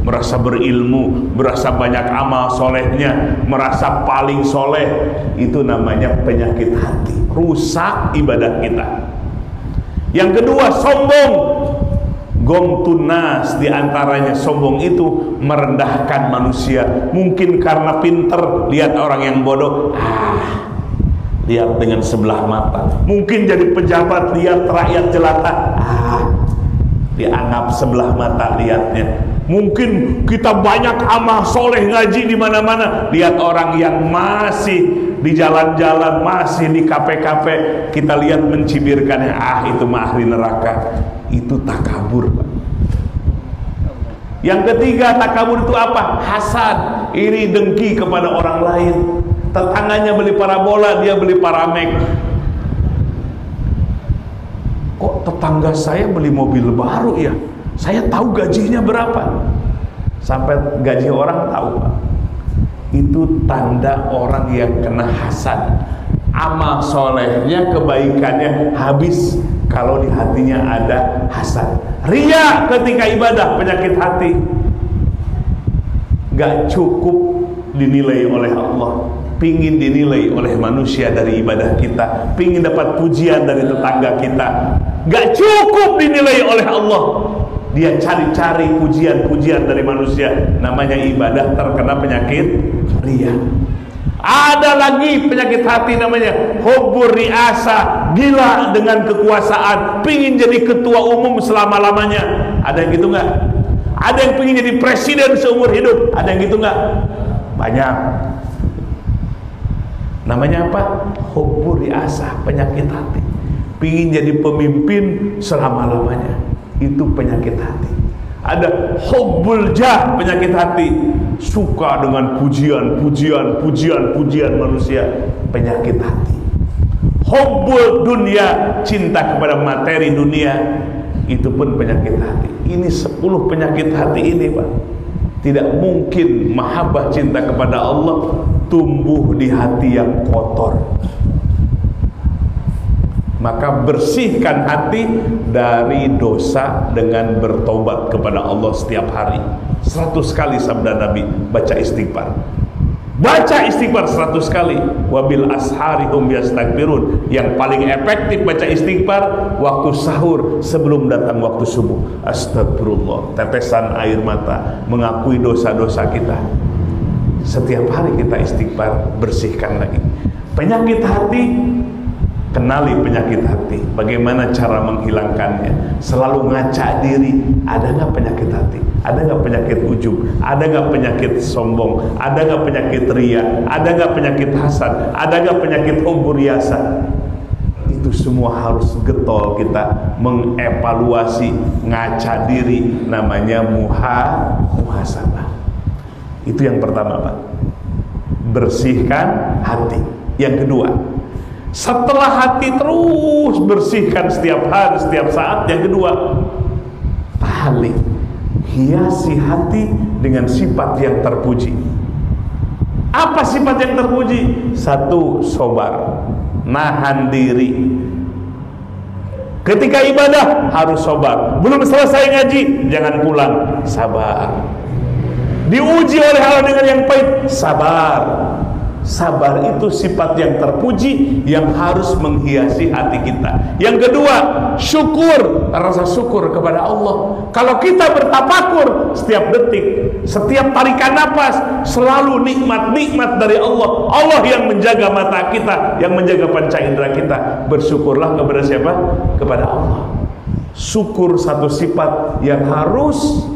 merasa berilmu, merasa banyak amal solehnya, merasa paling soleh. Itu namanya penyakit hati, rusak ibadah kita. Yang kedua, sombong. Gomtunas, diantaranya sombong itu merendahkan manusia. Mungkin karena pinter, lihat orang yang bodoh, lihat dengan sebelah mata. Mungkin jadi pejabat, lihat rakyat jelata, dianggap sebelah mata lihatnya. Mungkin kita banyak amal soleh, ngaji di mana-mana, lihat orang yang masih di jalan-jalan, masih di kafe-kafe, kita lihat mencibirkannya, itu mah ahli neraka. Itu takabur, Pak. Yang ketiga, takabur itu apa? Hasad, iri, dengki kepada orang lain. Tetangganya beli parabola, dia beli paramek. Kok tetangga saya beli mobil baru ya? Saya tahu gajinya berapa. Sampai gaji orang tahu, Pak. Itu tanda orang yang kena hasad. Amal solehnya, kebaikannya habis kalau di hatinya ada hasad. Ria ketika ibadah, penyakit hati. Gak cukup dinilai oleh Allah, pingin dinilai oleh manusia dari ibadah kita, pingin dapat pujian dari tetangga kita. Gak cukup dinilai oleh Allah, dia cari-cari pujian-pujian dari manusia. Namanya ibadah terkena penyakit ria. Ada lagi penyakit hati namanya hubbur riasa, gila dengan kekuasaan, pingin jadi ketua umum selama-lamanya. Ada yang gitu nggak? Ada yang pingin jadi presiden seumur hidup. Ada yang gitu nggak? Banyak. Namanya apa? Hubbur riasa, penyakit hati. Pingin jadi pemimpin selama-lamanya. Itu penyakit hati. Ada hubbul jah, penyakit hati, suka dengan pujian manusia, penyakit hati. Hubbul dunia, cinta kepada materi dunia, itu pun penyakit hati. Ini 10 penyakit hati ini, Pak. Tidak mungkin mahabbah, cinta kepada Allah tumbuh di hati yang kotor. Maka bersihkan hati dari dosa dengan bertobat kepada Allah setiap hari. 100 kali sabda Nabi, baca istighfar. Baca istighfar 100 kali. Wabil asharihum yastakbirun. Yang paling efektif baca istighfar waktu sahur sebelum datang waktu subuh. Astagfirullah, tetesan air mata, mengakui dosa-dosa kita. Setiap hari kita istighfar, bersihkan lagi. Penyakit hati, kenali penyakit hati. Bagaimana cara menghilangkannya? Selalu ngaca diri. Ada nggak penyakit hati? Ada nggak penyakit ujub? Ada nggak penyakit sombong? Ada nggak penyakit ria? Ada nggak penyakit hasad? Ada nggak penyakit huburiasa? Itu semua harus getol kita mengevaluasi, ngaca diri. Namanya muhasabah. Itu yang pertama, Pak. Bersihkan hati. Yang kedua, setelah hati terus bersihkan setiap hari, setiap saat. Yang kedua, tahli, hiasi hati dengan sifat yang terpuji. Apa sifat yang terpuji? Satu, sabar, nahan diri. Ketika ibadah harus sabar. Belum selesai ngaji, jangan pulang, sabar. Diuji oleh Allah dengan yang pahit, sabar. Sabar itu sifat yang terpuji yang harus menghiasi hati kita. Yang kedua, syukur, rasa syukur kepada Allah. Kalau kita bertafakur setiap detik, setiap tarikan nafas, selalu nikmat-nikmat dari Allah. Allah yang menjaga mata kita, yang menjaga panca indera kita. Bersyukurlah kepada siapa? Kepada Allah. Syukur satu sifat yang harus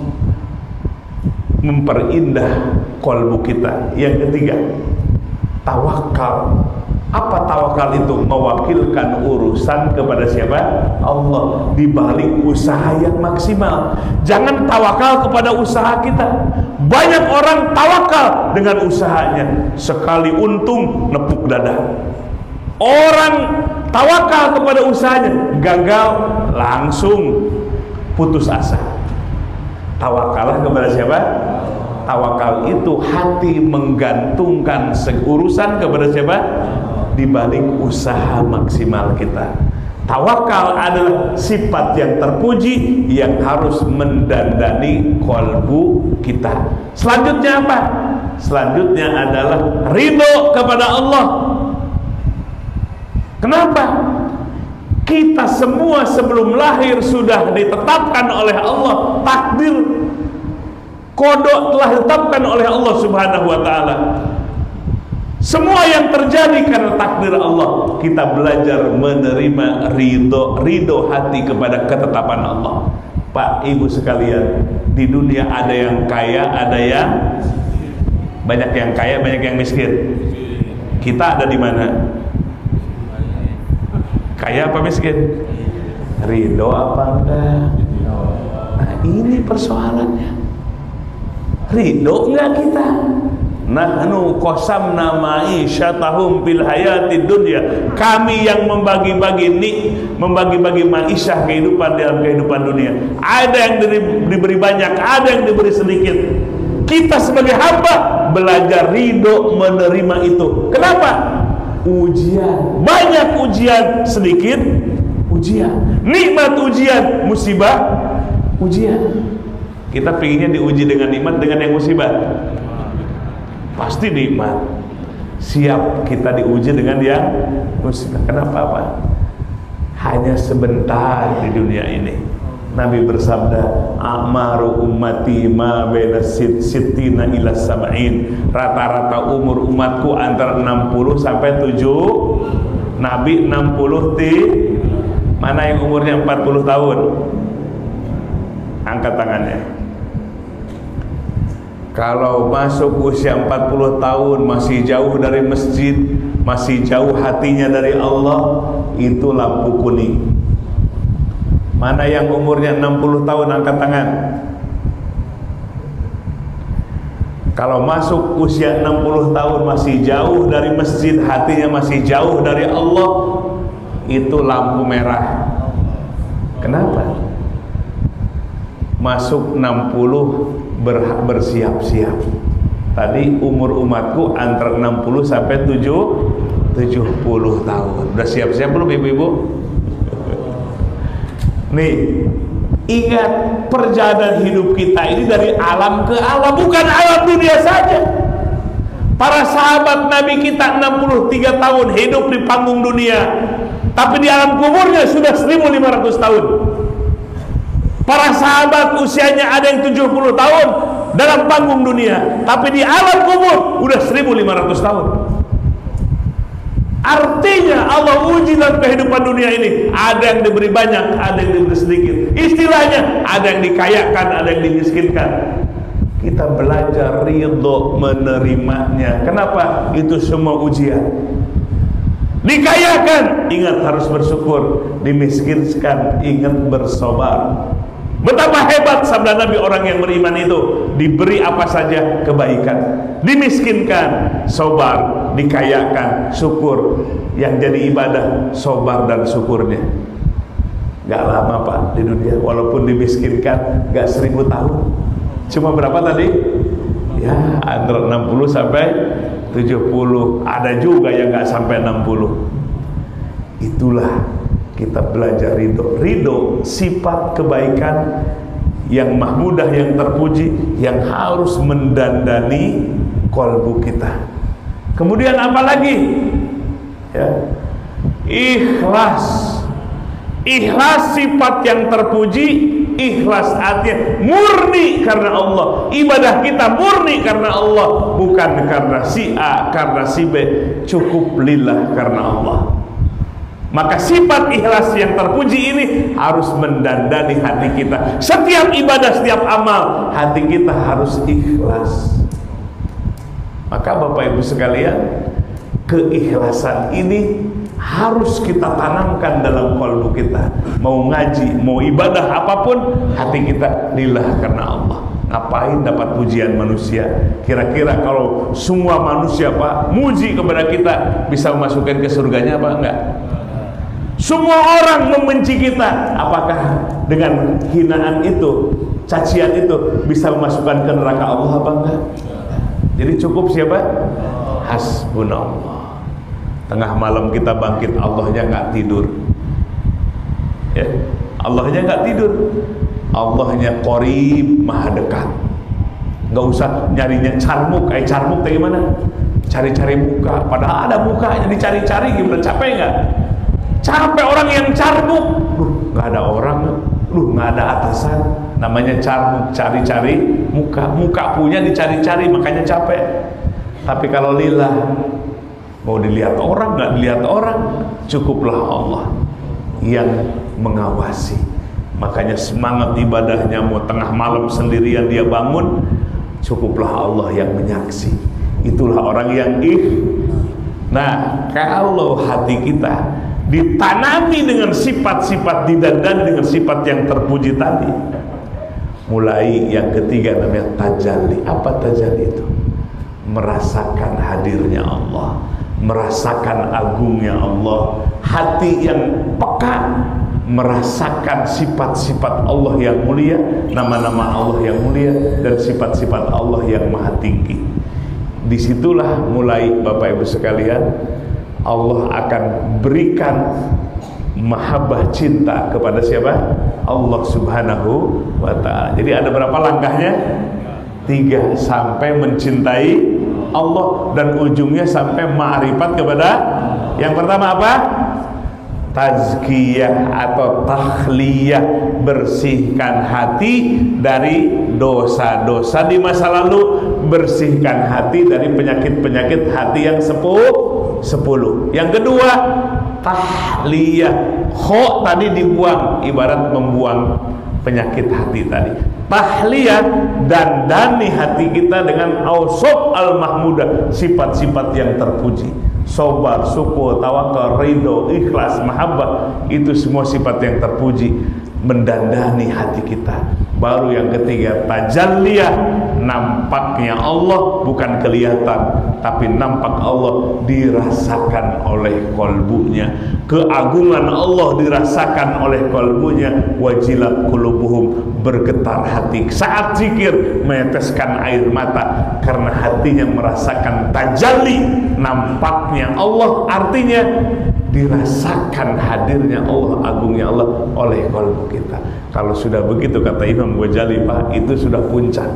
memperindah kalbu kita. Yang ketiga, tawakal. Apa tawakal itu? Mewakilkan urusan kepada siapa? Allah. Di balik usaha yang maksimal. Jangan tawakal kepada usaha kita. Banyak orang tawakal dengan usahanya. Sekali untung, nepuk dada. Orang tawakal kepada usahanya, gagal, langsung putus asa. Tawakallah kepada siapa? Tawakal itu hati menggantungkan urusan kepada siapa? Di balik usaha maksimal kita. Tawakal adalah sifat yang terpuji yang harus mendandani kalbu kita. Selanjutnya apa? Selanjutnya adalah ridho kepada Allah. Kenapa? Kita semua sebelum lahir sudah ditetapkan oleh Allah, takdir kodok telah ditetapkan oleh Allah Subhanahu wa ta'ala. Semua yang terjadi karena takdir Allah. Kita belajar menerima ridho hati kepada ketetapan Allah. Pak, Ibu sekalian, di dunia ada yang kaya, ada yang banyak yang kaya, banyak yang miskin. Kita ada di mana? Kaya apa miskin? Ridho apa enggak? Nah, ini persoalannya. Ridho enggak kita? Nahnu qasamna ma'isyatahum fil hayatid dunya. Kami yang membagi-bagi ma'isyah kehidupan dalam kehidupan dunia. Ada yang diberi banyak, ada yang diberi sedikit. Kita sebagai hamba belajar ridho menerima itu. Kenapa? Ujian, banyak ujian, sedikit ujian. Nikmat ujian, musibah ujian. Kita pengennya diuji dengan nikmat, dengan yang musibah. Pasti nikmat. Siap kita diuji dengan yang musibah. Kenapa, Pak? Hanya sebentar di dunia ini. Nabi bersabda, "A'maru ummati ma baina sittina ila sab'in." Rata-rata umur umatku antara 60 sampai 7. Nabi 60 mana yang umurnya 40 tahun? Angkat tangannya. Kalau masuk usia 40 tahun masih jauh dari masjid, masih jauh hatinya dari Allah, itu lampu kuning. Mana yang umurnya 60 tahun angkat tangan. Kalau masuk usia 60 tahun masih jauh dari masjid, hatinya masih jauh dari Allah, itu lampu merah. Kenapa? Masuk 60 bersiap-siap. Tadi umur umatku antara 60 sampai 70 tahun. Udah siap-siap belum ibu-ibu? Nih, ingat perjalanan hidup kita ini dari alam ke alam, bukan alam dunia saja. Para sahabat Nabi kita 63 tahun hidup di panggung dunia, tapi di alam kuburnya sudah 1500 tahun. Para sahabat usianya ada yang 70 tahun dalam panggung dunia, tapi di alam kubur udah 1500 tahun. Artinya Allah uji dalam kehidupan dunia ini, ada yang diberi banyak, ada yang diberi sedikit. Istilahnya ada yang dikayakan, ada yang dimiskinkan. Kita belajar ridho menerimanya. Kenapa? Itu semua ujian. Dikayakan, ingat harus bersyukur. Dimiskinkan, ingat bersabar. Betapa hebat sabda Nabi orang yang beriman itu, diberi apa saja kebaikan, dimiskinkan, sabar, dikayakan, syukur. Yang jadi ibadah sabar dan syukurnya. Gak lama Pak di dunia, walaupun dimiskinkan gak 1000 tahun. Cuma berapa tadi? Ya antara 60 sampai 70. Ada juga yang gak sampai 60. Itulah kita belajar ridho. Ridho sifat kebaikan yang mahmudah, yang terpuji, yang harus mendandani kolbu kita. Kemudian apa lagi? Ya, ikhlas. Ikhlas sifat yang terpuji. Ikhlas artinya murni karena Allah. Ibadah kita murni karena Allah, bukan karena si A, karena si B. Cukup lillah karena Allah. Maka sifat ikhlas yang terpuji ini harus mendandani hati kita. Setiap ibadah, setiap amal, hati kita harus ikhlas. Maka Bapak Ibu sekalian, keikhlasan ini harus kita tanamkan dalam kalbu kita. Mau ngaji, mau ibadah apapun, hati kita lillah karena Allah. Ngapain dapat pujian manusia? Kira-kira kalau semua manusia Pak muji kepada kita, bisa memasukkan ke surganya apa enggak? Semua orang membenci kita, apakah dengan hinaan itu, cacian itu bisa memasukkan ke neraka Allah apa enggak? Jadi cukup siapa? Hasbunallah. Tengah malam kita bangkit, Allahnya nggak tidur. Ya, Allahnya nggak tidur. Allahnya qorib, maha dekat. Nggak usah nyarinya carmuk. Carmuk kayak gimana? Cari-cari muka. Padahal ada mukanya dicari-cari, gimana? Capek nggak? Capek orang yang carmuk. Nggak ada orang. Nggak ada atasan. Namanya carmuk, cari-cari muka. Muka punya dicari-cari, makanya capek. Tapi kalau lillah, mau dilihat orang, nggak dilihat orang, cukuplah Allah yang mengawasi. Makanya semangat ibadahnya, mau tengah malam sendirian dia bangun, cukuplah Allah yang menyaksi. Itulah orang yang Nah, kalau hati kita ditanami dengan sifat-sifat, didandani dengan sifat yang terpuji tadi, mulai yang ketiga namanya tajalli. Apa tajalli itu? Merasakan hadirnya Allah, merasakan agungnya Allah, hati yang peka merasakan sifat-sifat Allah yang mulia, nama-nama Allah yang mulia, dan sifat-sifat Allah yang maha tinggi. Disitulah mulai Bapak Ibu sekalian, Allah akan berikan mahabbah cinta kepada siapa? Allah Subhanahu wa ta'ala. Jadi ada berapa langkahnya? 3, sampai mencintai Allah, dan ujungnya sampai ma'rifat kepada. Yang pertama apa? Tazkiyah atau takhliyah, bersihkan hati dari dosa-dosa di masa lalu, bersihkan hati dari penyakit-penyakit hati yang 10. Yang kedua, tahliyah. Kho tadi dibuang, ibarat membuang penyakit hati tadi. Tahliyah, dandani hati kita dengan ausop al-mahmudah, sifat-sifat yang terpuji. Sabar, syukur, tawakal, ridho, ikhlas, mahabbah, itu semua sifat yang terpuji, mendandani hati kita. Baru yang ketiga, tajalliyah, nampaknya Allah, bukan kelihatan, tapi nampak Allah dirasakan oleh kolbunya. Keagungan Allah dirasakan oleh kolbunya. Wajilat qulubuhum, bergetar hati. Saat zikir meneteskan air mata karena hatinya merasakan tajalli, nampaknya Allah. Artinya dirasakan hadirnya Allah, agungnya Allah oleh kalbu kita. Kalau sudah begitu, kata Imam Ghazali, Pak, itu sudah puncak.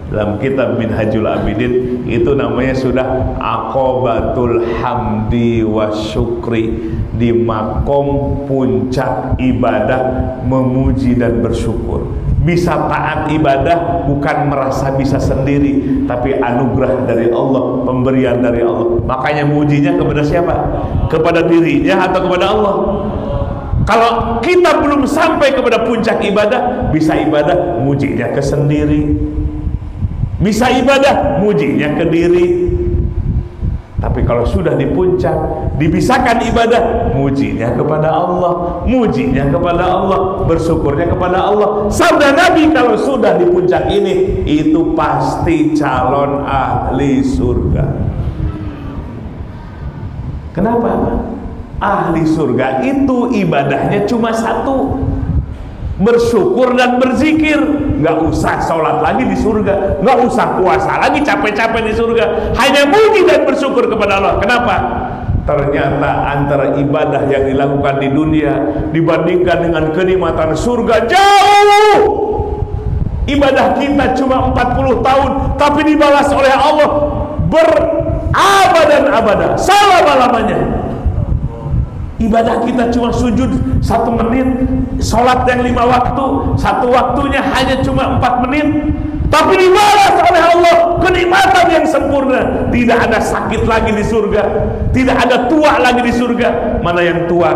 Dalam kitab Minhajul Abidin itu namanya sudah aqobatul hamdi wa syukri, di makom puncak ibadah memuji dan bersyukur. Bisa taat ibadah bukan merasa bisa sendiri, tapi anugerah dari Allah, pemberian dari Allah. Makanya mujinya kepada siapa? Kepada dirinya atau kepada Allah? Kalau kita belum sampai kepada puncak ibadah, bisa ibadah mujinya ke sendiri, bisa ibadah mujinya ke diri. Tapi kalau sudah di puncak, dibisahkan ibadah, mujinya kepada Allah, mujinya kepada Allah, bersyukurnya kepada Allah. Sabda Nabi, kalau sudah di puncak ini, itu pasti calon ahli surga. Kenapa? Ahli surga itu ibadahnya cuma satu, bersyukur dan berzikir. Nggak usah sholat lagi di surga, nggak usah puasa lagi capek-capek di surga, hanya muji dan bersyukur kepada Allah. Kenapa? Ternyata antara ibadah yang dilakukan di dunia dibandingkan dengan kenikmatan surga jauh. Ibadah kita cuma 40 tahun, tapi dibalas oleh Allah berabadan-abadan, selama-lamanya. Ibadah kita cuma sujud 1 menit, sholat yang 5 waktu, 1 waktunya hanya cuma 4 menit, tapi dibalas oleh Allah kenikmatan yang sempurna. Tidak ada sakit lagi di surga, tidak ada tua lagi di surga. Mana yang tua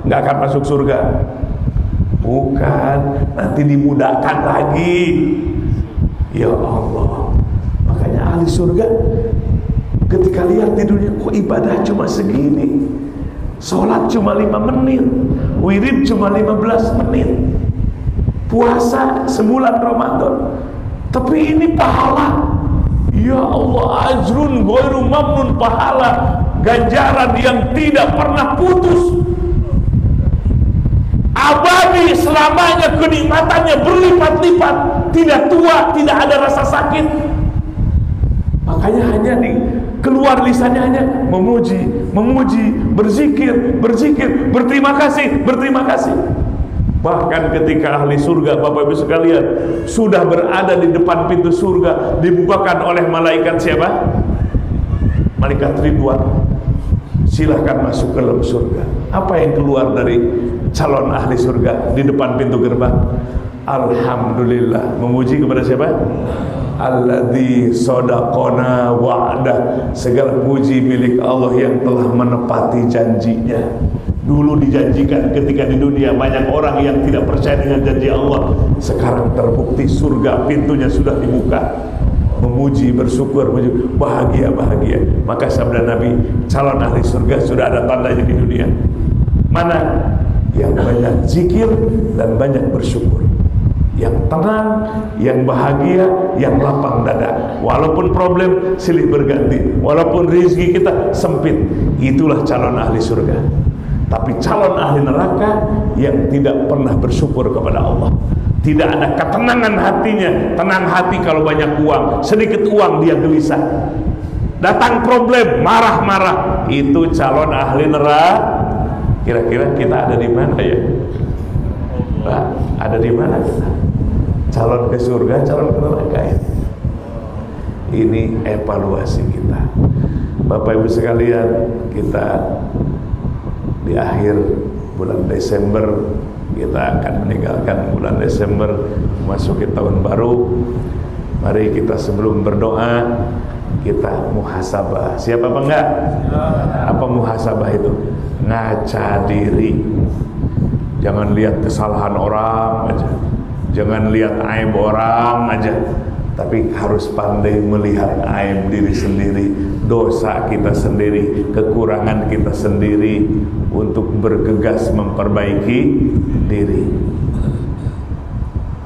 nggak akan masuk surga? Bukan, nanti dimudahkan lagi. Ya Allah, makanya ahli surga ketika lihat di dunia, kok ibadah cuma segini, sholat cuma 5 menit, wirid cuma 15 menit, puasa sebulan Ramadan, tapi ini pahala. Ya Allah, ajrun ghairu mamnun, pahala, ganjaran yang tidak pernah putus, abadi selamanya, kenikmatannya berlipat-lipat, tidak tua, tidak ada rasa sakit. Makanya hanya di keluar lisannya hanya memuji, memuji, berzikir, berzikir, berterima kasih, berterima kasih. Bahkan ketika ahli surga, Bapak Ibu sekalian, sudah berada di depan pintu surga, dibukakan oleh malaikat siapa? Malaikat Ridwan. Silahkan masuk ke dalam surga. Apa yang keluar dari calon ahli surga di depan pintu gerbang? Alhamdulillah, memuji kepada siapa? Alladzi sadaqana wa'dah. Segala puji milik Allah yang telah menepati janjinya. Dulu dijanjikan ketika di dunia banyak orang yang tidak percaya dengan janji Allah. Sekarang terbukti surga pintunya sudah dibuka. Memuji, bersyukur, bahagia, bahagia. Maka sabda Nabi, calon ahli surga sudah ada tandanya di dunia. Mana? Yang banyak zikir dan banyak bersyukur, yang tenang, yang bahagia, yang lapang dada. Walaupun problem silih berganti, walaupun rezeki kita sempit, itulah calon ahli surga. Tapi calon ahli neraka yang tidak pernah bersyukur kepada Allah, tidak ada ketenangan hatinya. Tenang hati kalau banyak uang, sedikit uang dia gelisah. Datang problem, marah-marah. Itu calon ahli neraka. Kira-kira kita ada di mana ya? Pak, ada di mana kita? Calon ke surga, calon ke neraka ya? Ini evaluasi kita. Bapak Ibu sekalian, kita di akhir bulan Desember, kita akan meninggalkan bulan Desember, memasuki tahun baru. Mari kita sebelum berdoa, kita muhasabah. Siapa apa enggak? Apa muhasabah itu? Ngaca diri. Jangan lihat kesalahan orang aja, jangan lihat aib orang aja, tapi harus pandai melihat aib diri sendiri, dosa kita sendiri, kekurangan kita sendiri, untuk bergegas memperbaiki diri.